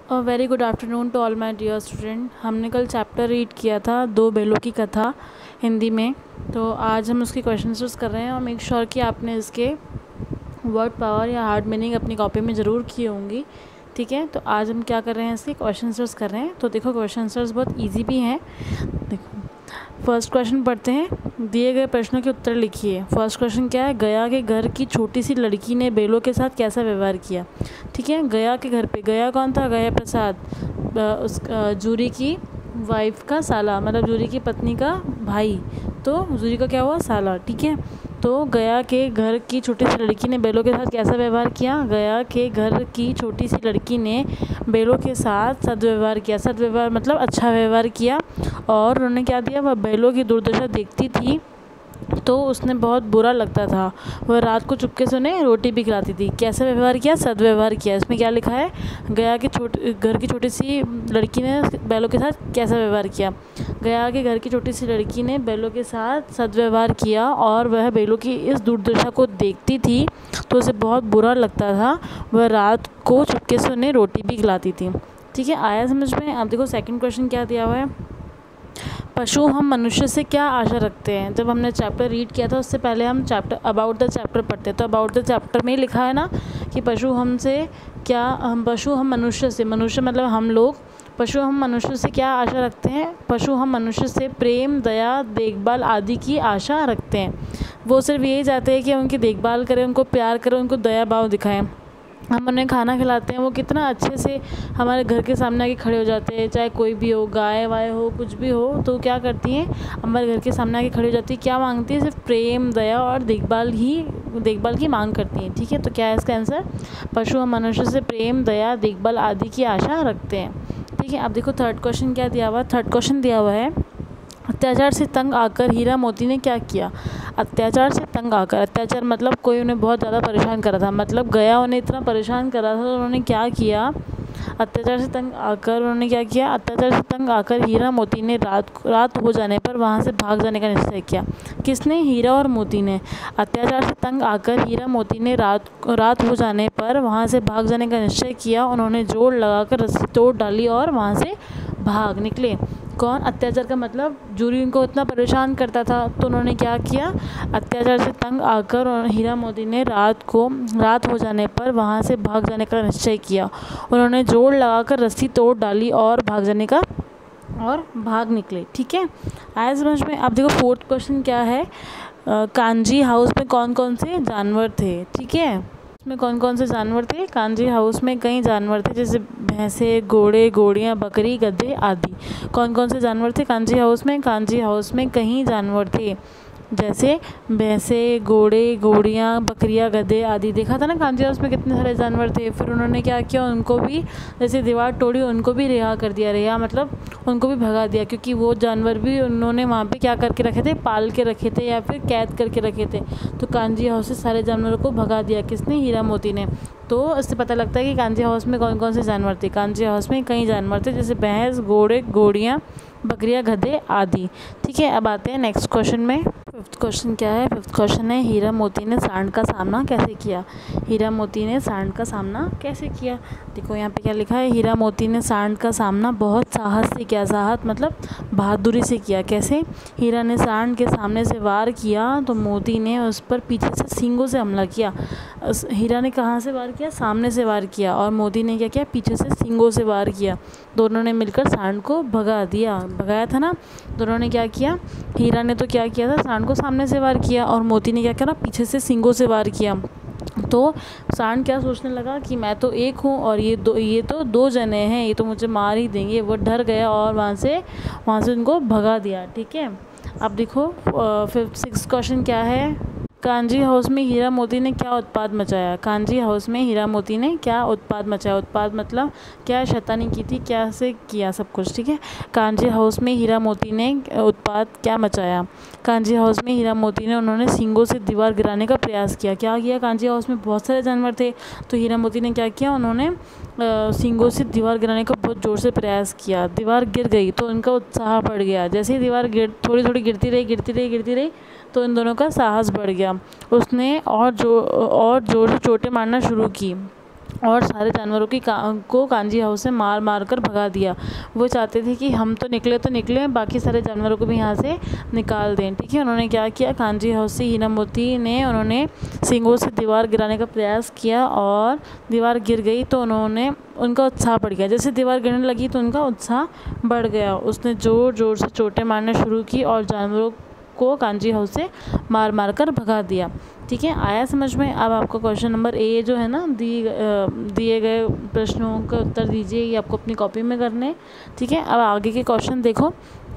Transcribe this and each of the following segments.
Very good afternoon to all my dear student. हमने कल chapter read किया था दो बैलों की कथा हिंदी में, तो आज हम उसके क्वेश्चन आंसर्स कर रहे हैं और मेक श्योर कि आपने इसके वर्ड पावर या हार्ड मीनिंग अपनी कॉपी में ज़रूर की होंगी। ठीक है, तो आज हम क्या कर रहे हैं, इसके क्वेश्चन आंसर्स कर रहे हैं। तो देखो क्वेश्चन आंसर्स बहुत ईजी भी हैं। देखो फर्स्ट क्वेश्चन पढ़ते हैं। दिए गए प्रश्नों के उत्तर लिखिए। फर्स्ट क्वेश्चन क्या है, गया के घर की छोटी सी लड़की ने बैलों के साथ कैसा व्यवहार किया। ठीक है, गया के घर पे, गया कौन था, गया प्रसाद, उस जूरी की वाइफ का साला, मतलब जूरी की पत्नी का भाई, तो जूरी का क्या हुआ, साला। ठीक है, तो गया के घर की छोटी सी लड़की ने बैलों के साथ कैसा व्यवहार किया। गया के घर की छोटी सी लड़की ने बैलों के साथ सदव्यवहार किया। सदव्यवहार मतलब अच्छा व्यवहार किया। और उन्होंने क्या दिया, वह बैलों की दुर्दशा देखती थी तो उसने बहुत बुरा लगता था। वह रात को चुपके से उन्हें रोटी भी खिलाती थी। कैसा व्यवहार किया, सदव्यवहार किया। इसमें क्या लिखा है, गया के घर की छोटी सी लड़की ने बैलों के साथ कैसा व्यवहार किया। गया के घर की छोटी सी लड़की ने बैलों के साथ सदव्यवहार किया और वह बैलों की इस दुर्दशा को देखती थी तो उसे बहुत बुरा लगता था। वह रात को चुपके से उन्हें रोटी भी खिलाती थी। ठीक है, आया समझ में। अब देखो सेकंड क्वेश्चन क्या दिया हुआ है, पशु हम मनुष्य से क्या आशा रखते हैं। जब हमने चैप्टर रीड किया था उससे पहले हम चैप्टर अबाउट द चैप्टर पढ़ते हैं, तो अबाउट द चैप्टर में ही लिखा है ना कि पशु हम मनुष्य से, मनुष्य मतलब हम लोग, पशु हम मनुष्य से क्या आशा रखते हैं। पशु हम मनुष्य से प्रेम, दया, देखभाल आदि की आशा रखते हैं। वो सिर्फ यही चाहते हैं कि उनकी देखभाल करें, उनको प्यार करें, उनको दया भाव दिखाएं। हम उन्हें खाना खिलाते हैं, वो कितना अच्छे से हमारे घर के सामने आके खड़े हो जाते हैं, चाहे कोई भी हो, गाय वाय हो, कुछ भी हो, तो क्या करती हैं, हमारे घर के सामने आके खड़ी हो जाती है। क्या मांगती है, सिर्फ प्रेम, दया और देखभाल की मांग करती हैं। ठीक है, तो क्या है इसका आंसर, पशु हम मनुष्य से प्रेम, दया, देखभाल आदि की आशा रखते हैं। ठीक है, अब देखो थर्ड क्वेश्चन क्या दिया हुआ है। थर्ड क्वेश्चन दिया हुआ है, अत्याचार से तंग आकर हीरा मोती ने क्या किया। अत्याचार से तंग आकर, अत्याचार मतलब कोई उन्हें बहुत ज़्यादा परेशान करा था, मतलब गया उन्हें इतना परेशान करा था तो उन्होंने क्या किया, अत्याचार से तंग आकर उन्होंने क्या किया। अत्याचार से तंग आकर हीरा मोती ने रात हो जाने पर वहाँ से भाग जाने का निश्चय किया। किसने, हीरा और मोती ने। अत्याचार से तंग आकर हीरा मोती ने रात हो जाने पर वहाँ से भाग जाने का निश्चय किया। उन्होंने जोड़ लगाकर रस्सी तोड़ डाली और वहाँ से भाग निकले। कौन, अत्याचार का मतलब जूरी उनको इतना परेशान करता था तो उन्होंने क्या किया, अत्याचार से तंग आकर हीरा मोती ने रात हो जाने पर वहाँ से भाग जाने का निश्चय किया। उन्होंने जोड़ लगाकर रस्सी तोड़ डाली और भाग निकले। ठीक है, आया समझ में। अब देखो फोर्थ क्वेश्चन क्या है, कांजी हाउस में कौन कौन से जानवर थे। ठीक है, इसमें कौन कौन से जानवर थे, कांजी हाउस में कई जानवर थे, जैसे भैंसे, घोड़े, घोड़ियाँ, बकरी, गधे आदि। कौन कौन से जानवर थे कांजी हाउस में, कांजी हाउस में कई जानवर थे, जैसे भैंसे, घोड़े, घोड़ियाँ, बकरियाँ, गधे आदि। देखा था ना कांजी हाउस में कितने सारे जानवर थे। फिर उन्होंने क्या किया, उनको भी जैसे दीवार तोड़ी, उनको भी रिहा कर दिया। रिहा मतलब उनको भी भगा दिया, क्योंकि वो जानवर भी उन्होंने वहाँ पे क्या करके रखे थे, पाल के रखे थे या फिर कैद करके रखे थे। तो कांजी हाउस से सारे जानवरों को भगा दिया, किसने, हीरा मोती ने। तो इससे पता लगता है कि कांजी हाउस में कौन कौन से जानवर थे। कांजी हाउस में कई जानवर थे, जैसे भैंस, घोड़े, घोड़ियाँ, बकरियाँ, गधे आदि। ठीक है, अब आते हैं नेक्स्ट क्वेश्चन में। फिफ्थ क्वेश्चन क्या है, फिफ्थ क्वेश्चन है, हीरा मोती ने सांड का सामना कैसे किया। हीरा मोती ने सांड का सामना कैसे किया। देखो यहाँ पे क्या लिखा है, हीरा मोती ने सांड का सामना बहुत साहस से किया। साहस मतलब बहादुरी से किया। कैसे, हीरा ने सांड के सामने से वार किया तो मोती ने उस पर पीछे से सींगों से हमला किया। हीरा ने कहाँ से वार किया, सामने से वार किया, और मोती ने क्या किया, पीछे से सींगों से वार किया। दोनों ने मिलकर सांड को भगाया था ना। दोनों ने क्या किया, हीरा ने तो क्या किया था, सांड को सामने से वार किया, और मोती ने क्या किया ना, पीछे से सींगों से वार किया। तो सांड क्या सोचने लगा कि मैं तो एक हूँ और ये तो दो जने हैं, ये तो मुझे मार ही देंगे। वो डर गया और वहाँ से उनको भगा दिया। ठीक है, अब देखो फिफ्थ सिक्स क्वेश्चन क्या है, कांजी हाउस में हीरा मोती ने क्या उत्पाद मचाया। कांजी हाउस में हीरा मोती ने क्या उत्पाद मचाया। उत्पाद मतलब क्या शैतानी की थी, क्या से किया सब कुछ। ठीक है, कांजी हाउस में हीरा मोती ने उत्पाद क्या मचाया। कांजी हाउस में हीरा मोती ने उन्होंने सींगों से दीवार गिराने का प्रयास किया। क्या किया, कांजी हाउस में बहुत सारे जानवर थे तो हीरा मोती ने क्या किया, उन्होंने सींगों से दीवार गिराने का बहुत ज़ोर से प्रयास किया। दीवार गिर गई तो उनका उत्साह बढ़ गया। जैसे ही दीवार थोड़ी थोड़ी गिरती रही तो इन दोनों का साहस बढ़ गया। उसने और जोर से चोटें मारना शुरू की। और सारे जानवरों को कांजी हाउस से मार मार कर भगा दिया। वो चाहते थे कि हम तो निकले बाकी सारे जानवरों को भी यहाँ से निकाल दें। ठीक है, उन्होंने क्या किया, कांजी हाउस से हीरा मोती ने उन्होंने सींगों से दीवार गिराने का प्रयास किया और दीवार गिर गई तो उनका उत्साह बढ़ गया। जैसे दीवार गिरने लगी तो उनका उत्साह बढ़ गया। उसने ज़ोर ज़ोर से चोटें मारना शुरू की और जानवरों को कांजी हाउस से मार मार कर भगा दिया। ठीक है, आया समझ में। अब आपको क्वेश्चन नंबर ए जो है ना, दिए गए प्रश्नों का उत्तर दीजिए। ये आपको अपनी कॉपी में करने। ठीक है, अब आगे के क्वेश्चन देखो,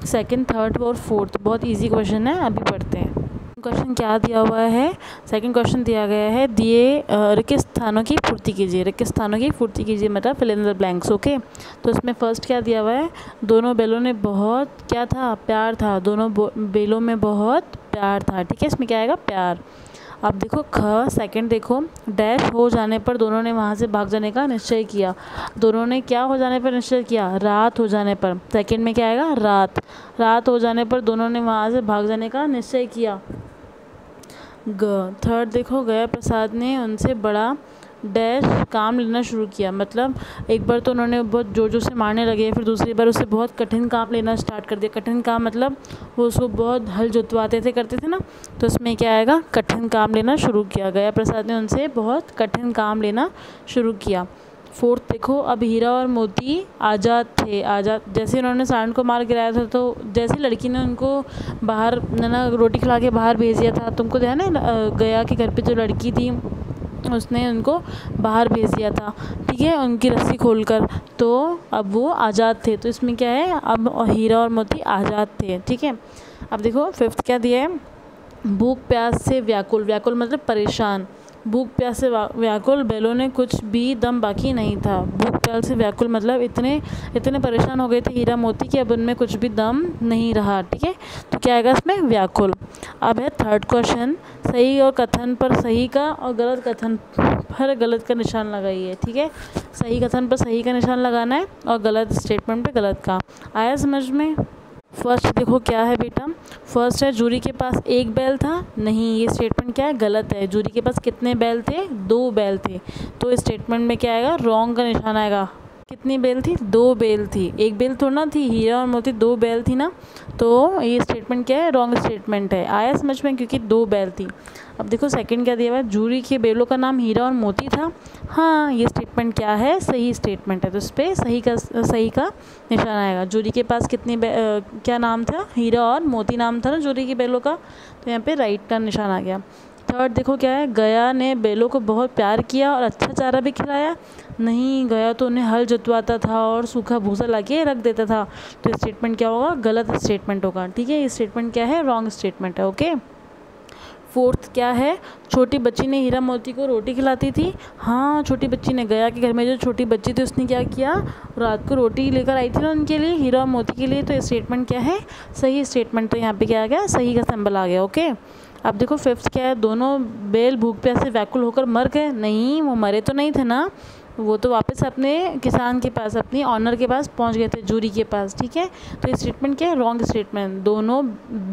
सेकंड, थर्ड और फोर्थ बहुत इजी क्वेश्चन है। अभी पढ़ते हैं। क्वेश्चन क्या दिया हुआ है। सेकंड क्वेश्चन दिया गया है, दिए रिक्त स्थानों की पूर्ति कीजिए। रिक्त स्थानों की पूर्ति कीजिए मतलब fill in the blanks. Okay, तो इसमें फर्स्ट क्या दिया हुआ है, दोनों बैलों ने बहुत क्या था, प्यार था। दोनों बैलों में बहुत प्यार था। ठीक है, इसमें क्या आएगा, प्यार। अब देखो सेकंड देखो, डैश हो जाने पर दोनों ने वहाँ से भाग जाने का निश्चय किया। दोनों ने क्या हो जाने पर निश्चय किया, रात हो जाने पर। सेकंड में क्या आएगा, रात हो जाने पर दोनों ने वहाँ से भाग जाने का निश्चय किया। थर्ड देखो, गया प्रसाद ने उनसे बड़ा डैश काम लेना शुरू किया। मतलब एक बार तो उन्होंने बहुत जोर जोर से मारने लगे, फिर दूसरी बार उससे बहुत कठिन काम लेना स्टार्ट कर दिया। कठिन काम मतलब वो उसको बहुत हल जुतवाते थे, करते थे ना, तो इसमें क्या आएगा, कठिन काम लेना शुरू किया। गया प्रसाद ने उनसे बहुत कठिन काम लेना शुरू किया। फोर्थ देखो, अब हीरा और मोती आज़ाद थे। जैसे उन्होंने सांड को मार गिराया था, तो जैसे लड़की ने उनको बाहर ना रोटी खिला के बाहर भेज दिया था, तुमको ध्यान है, गया के घर पे जो लड़की थी उसने उनको बाहर भेज दिया था। ठीक है, उनकी रस्सी खोलकर, तो अब वो आज़ाद थे। तो इसमें क्या है, अब हीरा और मोती आज़ाद थे। ठीक है, अब देखो फिफ्थ क्या दिया है, भूख प्यास से व्याकुल। व्याकुल मतलब परेशान। भूख प्यास से व्याकुल बैलों ने कुछ भी दम बाकी नहीं था। भूख प्यास से व्याकुल मतलब इतने परेशान हो गए थे हीरा मोती कि अब उनमें कुछ भी दम नहीं रहा। ठीक है, तो क्या आएगा इसमें, व्याकुल। अब है थर्ड क्वेश्चन, सही और कथन पर सही का और गलत कथन पर गलत का निशान लगाइए। ठीक है, सही कथन पर सही का निशान लगाना है और गलत स्टेटमेंट पे गलत का। आया समझ में। फर्स्ट देखो क्या है बेटा, फर्स्ट है, जूरी के पास एक बैल था। नहीं, ये स्टेटमेंट क्या है, गलत है। जूरी के पास कितने बैल थे, 2 बैल थे। तो इस स्टेटमेंट में क्या आएगा, रॉन्ग का निशान आएगा। कितनी बैल थी, 2 बैल थी। एक बैल थोड़ा ना थी, हीरा और मोती 2 बैल थी ना, तो ये स्टेटमेंट क्या है, रॉन्ग स्टेटमेंट है। आया समझ में, क्योंकि 2 बैल थी। अब देखो सेकंड क्या दिया हुआ है, जूरी के बैलों का नाम हीरा और मोती था। हाँ, ये स्टेटमेंट क्या है, सही स्टेटमेंट है। तो इस पर सही का निशान आएगा। जूरी के पास क्या नाम था, हीरा और मोती नाम था ना जूरी के बैलों का, तो यहाँ पे राइट का निशान आ गया। थर्ड देखो क्या है, गया ने बैलों को बहुत प्यार किया और अच्छा चारा भी खिलाया। नहीं, गया तो उन्हें हल जुतवाता था और सूखा भूसा लाके रख देता था। तो स्टेटमेंट क्या होगा, गलत स्टेटमेंट होगा। ठीक है, ये स्टेटमेंट क्या है, रॉन्ग स्टेटमेंट है। ओके, फोर्थ क्या है, छोटी बच्ची ने हीरा मोती को रोटी खिलाती थी। हाँ, छोटी बच्ची ने, गया के घर में जो छोटी बच्ची थी उसने क्या किया, रात को रोटी लेकर आई थी ना उनके लिए, हीरा और मोती के लिए। तो स्टेटमेंट क्या है, सही स्टेटमेंट। तो यहाँ पे क्या आ गया, सही का सिंबल आ गया। ओके, अब देखो फिफ्थ क्या है, दोनों बैल भूख प्यास से व्याकुल होकर मर गए। नहीं, वो मरे तो नहीं थे ना, वो तो वापस अपने किसान के पास, अपनी ऑनर के पास पहुंच गए थे, जूरी के पास। ठीक है, तो ये स्टेटमेंट क्या है, रॉन्ग स्टेटमेंट। दोनों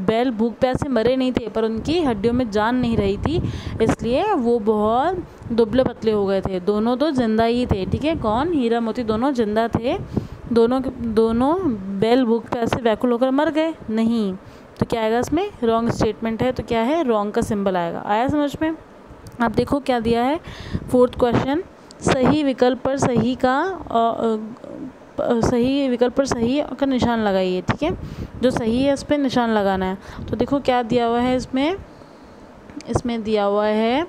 बैल भूख प्यास से मरे नहीं थे, पर उनकी हड्डियों में जान नहीं रही थी, इसलिए वो बहुत दुबले पतले हो गए थे। दोनों तो जिंदा ही थे। ठीक है, कौन, हीरा मोती दोनों जिंदा थे। दोनों बैल भूख प्यास से व्याकुल होकर मर गए। नहीं, तो क्या आएगा इसमें, रॉन्ग स्टेटमेंट है। तो क्या है, रॉन्ग का सिंबल आएगा। आया समझ में। अब देखो क्या दिया है, फोर्थ क्वेश्चन, सही विकल्प पर सही का निशान लगाइए। ठीक है, जो सही है उस पर निशान लगाना है। तो देखो क्या दिया हुआ है इसमें दिया हुआ है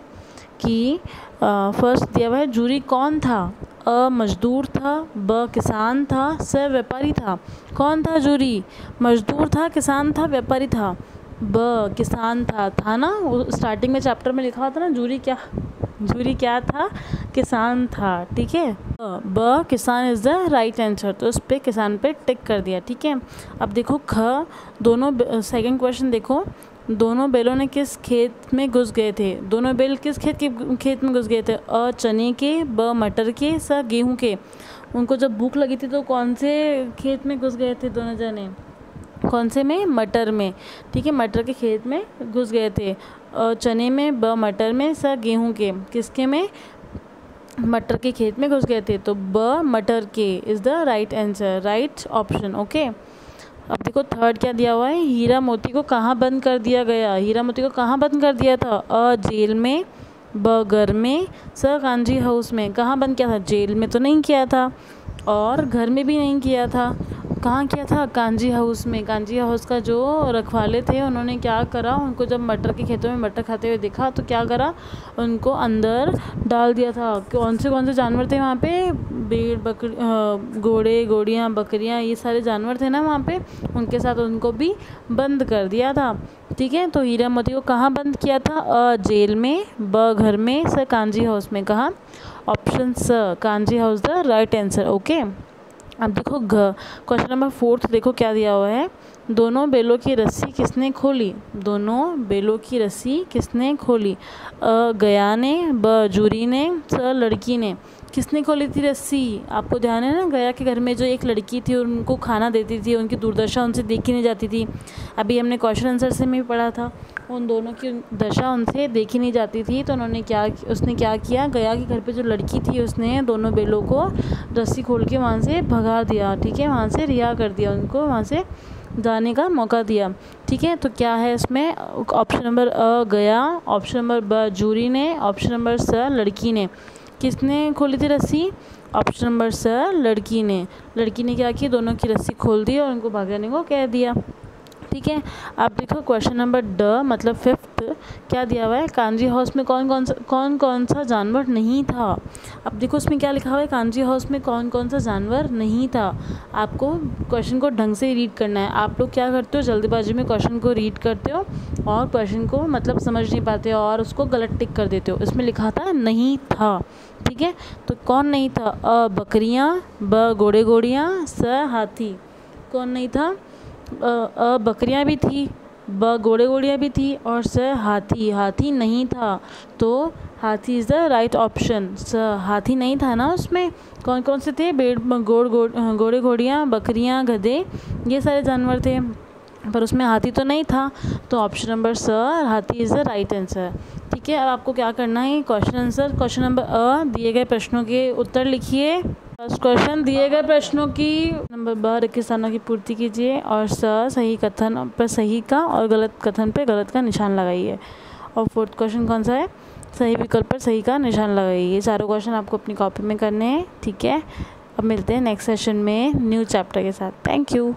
कि फर्स्ट दिया हुआ है, जूरी कौन था, अ मजदूर था, ब किसान था, स व्यापारी था। कौन था जूरी, मजदूर था, किसान था, व्यापारी था। ब किसान था ना, स्टार्टिंग में चैप्टर में लिखा था ना, जूरी क्या था, किसान था। ठीक है, ब किसान इज़ द राइट आंसर। तो उस पर किसान पे टिक कर दिया। ठीक है, अब देखो दोनों, सेकंड क्वेश्चन देखो, दोनों बैलों ने किस खेत में घुस गए थे। दोनों बैल किस खेत में घुस गए थे, अ चने के, ब मटर के, स गेहूं के। उनको जब भूख लगी थी तो कौन से खेत में घुस गए थे दोनों जने, कौन से में, मटर में। ठीक है, मटर के खेत में घुस गए थे। चने में, ब मटर में, स गेहूं के, किसके में, मटर के खेत में घुस गए थे, तो ब मटर के is the right answer, right option. Okay, अब देखो थर्ड क्या दिया हुआ है, हीरा मोती को कहाँ बंद कर दिया गया। हीरा मोती को कहाँ बंद कर दिया था, अ जेल में, ब घर में, स कांजी हाउस में। कहाँ बंद किया था, जेल में तो नहीं किया था और घर में भी नहीं किया था, कहाँ किया था, कांजी हाउस में। कांजी हाउस का जो रखवाले थे उन्होंने क्या करा, उनको जब मटर के खेतों में मटर खाते हुए देखा तो क्या करा, उनको अंदर डाल दिया था। कौन से जानवर थे वहाँ पे, भेड़ बकरी, घोड़े घोड़ियाँ बकरियाँ, ये सारे जानवर थे ना वहाँ पे, उनके साथ उनको भी बंद कर दिया था। ठीक है, तो हीरा मोती को कहाँ बंद किया था, अ जेल में, ब घर में, स कांजी हाउस में। कहाँ, ऑप्शन स kanji house the right answer. Okay, अब देखो क्वेश्चन नंबर 4 देखो क्या दिया हुआ है, दोनों बैलों की रस्सी किसने खोली। दोनों बैलों की रस्सी किसने खोली, अ गया ने, ब जूरी ने, स लड़की ने। किसने खोली थी रस्सी, आपको ध्यान है ना, गया के घर में जो एक लड़की थी उनको खाना देती थी, उनकी दुर्दशा उनसे देखी नहीं जाती थी। अभी हमने क्वेश्चन आंसर से में भी पढ़ा था, उन दोनों की दशा उनसे देखी नहीं जाती थी, तो उसने क्या किया, गया के घर पे जो लड़की थी उसने दोनों बैलों को रस्सी खोल के वहाँ से भगा दिया। ठीक है, वहाँ से रिहा कर दिया, उनको वहाँ से जाने का मौका दिया। ठीक है, तो क्या है इसमें, ऑप्शन नंबर अ गया, ऑप्शन नंबर ब जूरी ने, ऑप्शन नंबर स लड़की ने। किसने खोली थी रस्सी, ऑप्शन नंबर स लड़की ने। लड़की ने क्या किया, दोनों की रस्सी खोल दी और उनको भागने को कह दिया। ठीक है, अब देखो क्वेश्चन नंबर ड मतलब 5th क्या दिया हुआ है, कांजी हाउस में कौन कौन सा जानवर नहीं था। अब देखो उसमें क्या लिखा हुआ है, कांजी हाउस में कौन कौन सा जानवर नहीं था। आपको क्वेश्चन को ढंग से रीड करना है। आप लोग क्या करते हो, जल्दीबाजी में क्वेश्चन को रीड करते हो और क्वेश्चन को मतलब समझ नहीं पाते हो और उसको गलत टिक कर देते हो। इसमें लिखा था नहीं था। ठीक है, तो कौन नहीं था, अ बकरियाँ, ब घोड़े घोड़ियाँ, स हाथी। कौन नहीं था, अ बकरियाँ भी थी, ब घोड़े घोड़ियाँ भी थी और स हाथी नहीं था। तो हाथी इज़ द राइट ऑप्शन, स हाथी नहीं था ना उसमें। कौन कौन से थे, घोड़े घोड़ियाँ, बकरियाँ, गधे, ये सारे जानवर थे, पर उसमें हाथी तो नहीं था। तो ऑप्शन नंबर स हाथी इज़ द राइट आंसर। ठीक है, अब आपको क्या करना है, क्वेश्चन नंबर अ दिए गए प्रश्नों के उत्तर लिखिए। फर्स्ट क्वेश्चन, दिए गए प्रश्नों की नंबर ब रिक्त स्थानों की पूर्ति कीजिए और सही कथन पर सही का और गलत कथन पर गलत का निशान लगाइए। और फोर्थ क्वेश्चन कौन सा है, सही विकल्प पर सही का निशान लगाइए। ये सारे क्वेश्चन आपको अपनी कॉपी में करने हैं। ठीक है, अब मिलते हैं नेक्स्ट सेशन में न्यू चैप्टर के साथ। Thank you.